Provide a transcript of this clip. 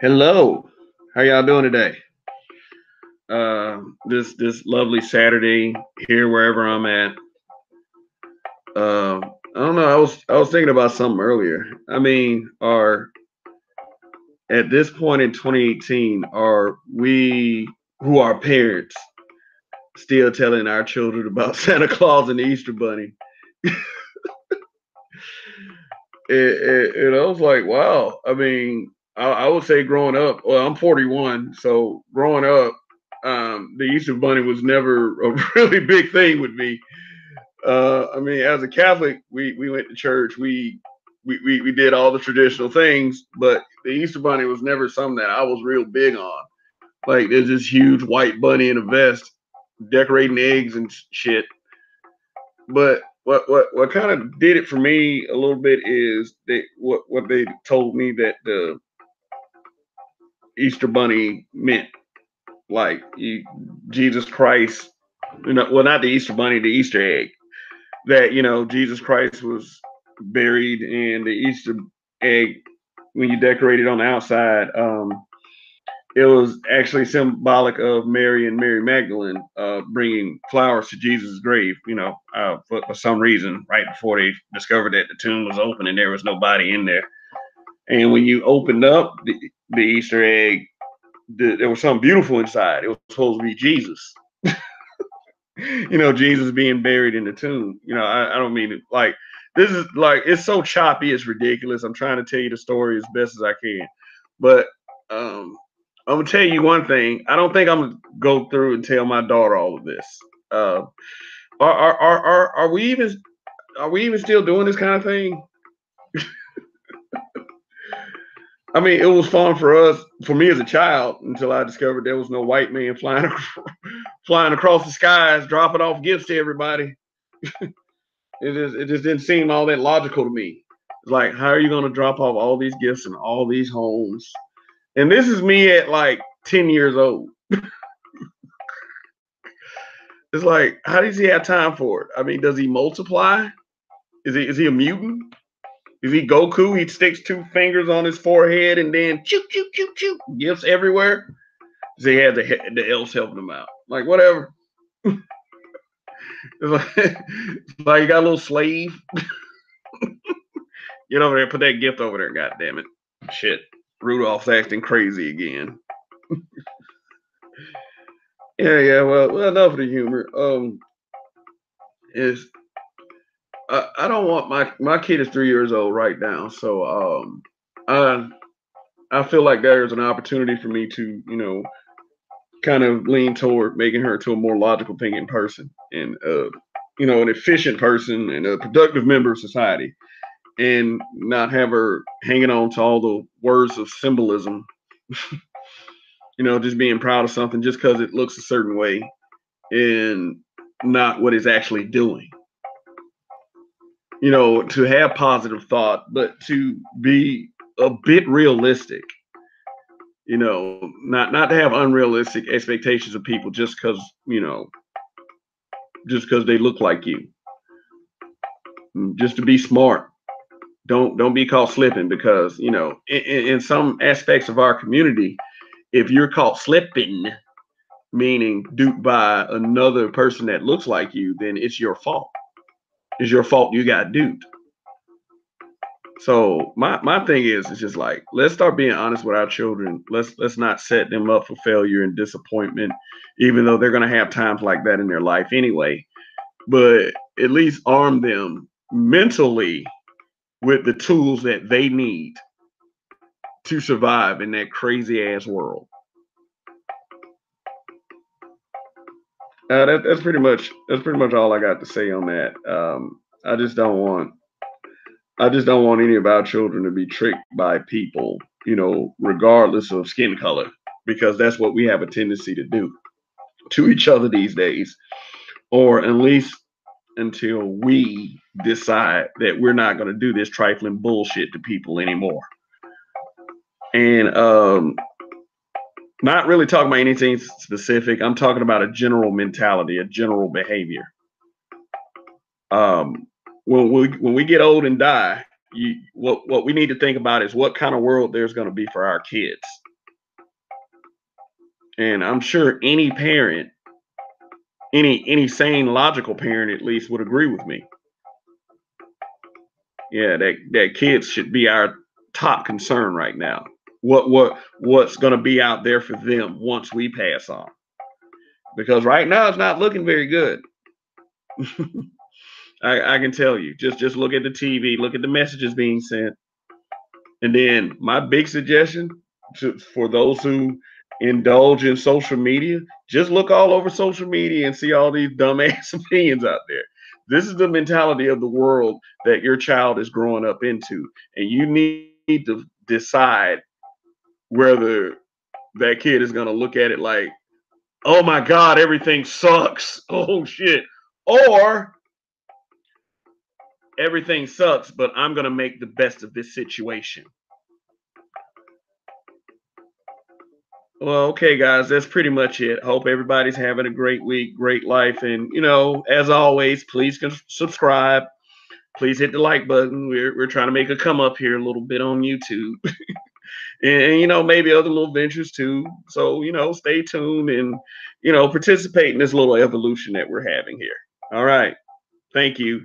Hello, how y'all doing today? This lovely Saturday here wherever I'm at. I don't know. I was thinking about something earlier. I mean, are at this point in 2018, are we who are parents still telling our children about Santa Claus and the Easter Bunny? And I was like, wow. I mean, I would say growing up. Well, I'm 41, so growing up, the Easter Bunny was never a really big thing with me. I mean, as a Catholic, we went to church. We did all the traditional things, but the Easter Bunny was never something that I was real big on. Like, there's this huge white bunny in a vest decorating eggs and shit. But what kind of did it for me a little bit is what they told me that the Easter Bunny meant. Like, Jesus Christ, well, not the Easter Bunny, the Easter egg. That Jesus Christ was buried, and the Easter egg, when you decorate it on the outside, it was actually symbolic of Mary and Mary Magdalene bringing flowers to Jesus' grave. For some reason, right before they discovered that the tomb was open and there was nobody in there. And when you opened up the Easter egg, there was something beautiful inside. It was supposed to be Jesus. Jesus being buried in the tomb. I don't mean it like this is like it's so choppy, it's ridiculous. I'm trying to tell you the story as best as I can. But I'm gonna tell you one thing. I don't think I'm gonna go through and tell my daughter all of this. Uh, are we even still doing this kind of thing? I mean, it was fun for me as a child, until I discovered there was no white man flying across the skies, dropping off gifts to everybody. It just didn't seem all that logical to me. It's like, how are you going to drop off all these gifts in all these homes? And this is me at like 10 years old. It's like, how does he have time for it? I mean, does he multiply? Is he a mutant? Is he Goku? He sticks two fingers on his forehead and then choo choo choo choo gifts everywhere. Does he have the elves helping him out? Like, whatever. It's like you got a little slave. Get over there, put that gift over there. God damn it! Shit, Rudolph's acting crazy again. Yeah. Well, enough of the humor. Is I don't want my kid is 3 years old right now, so I I feel like there's an opportunity for me to kind of lean toward making her to a more logical thinking person, and an efficient person and a productive member of society, and not have her hanging on to all the words of symbolism. Just being proud of something just because it looks a certain way, and not what it's actually doing. To have positive thought, but to be a bit realistic. Not to have unrealistic expectations of people just because they look like you. Just to be smart. Don't be caught slipping, because in some aspects of our community, if you're caught slipping, meaning duped by another person that looks like you, then it's your fault. It's your fault you got duped. So my thing is, it's just like, let's start being honest with our children. Let's not set them up for failure and disappointment, even though they're gonna have times like that in their life anyway. But at least arm them mentally with the tools that they need to survive in that crazy ass world. That's pretty much all I got to say on that. I just don't want I just don't want any of our children to be tricked by people, regardless of skin color, because that's what we have a tendency to do to each other these days, or at least until we decide that we're not going to do this trifling bullshit to people anymore. And not really talking about anything specific. I'm talking about a general mentality, a general behavior. When we get old and die, what we need to think about is what kind of world there's going to be for our kids. And I'm sure any parent, any sane, logical parent at least would agree with me. Yeah, that kids should be our top concern right now. What's going to be out there for them once we pass on? Because right now it's not looking very good. I can tell you. Just look at the TV, look at the messages being sent, and then my big suggestion for those who indulge in social media, just look all over social media and see all these dumbass opinions out there. This is the mentality of the world that your child is growing up into, and you need to decide whether that kid is going to look at it like, oh my God, everything sucks. Oh shit. Or everything sucks, but I'm going to make the best of this situation. Well, okay, guys, that's pretty much it. Hope everybody's having a great week, great life. And, as always, please subscribe. Please hit the like button. We're trying to make a come up here a little bit on YouTube. and maybe other little ventures too. So, stay tuned and, participate in this little evolution that we're having here. All right. Thank you.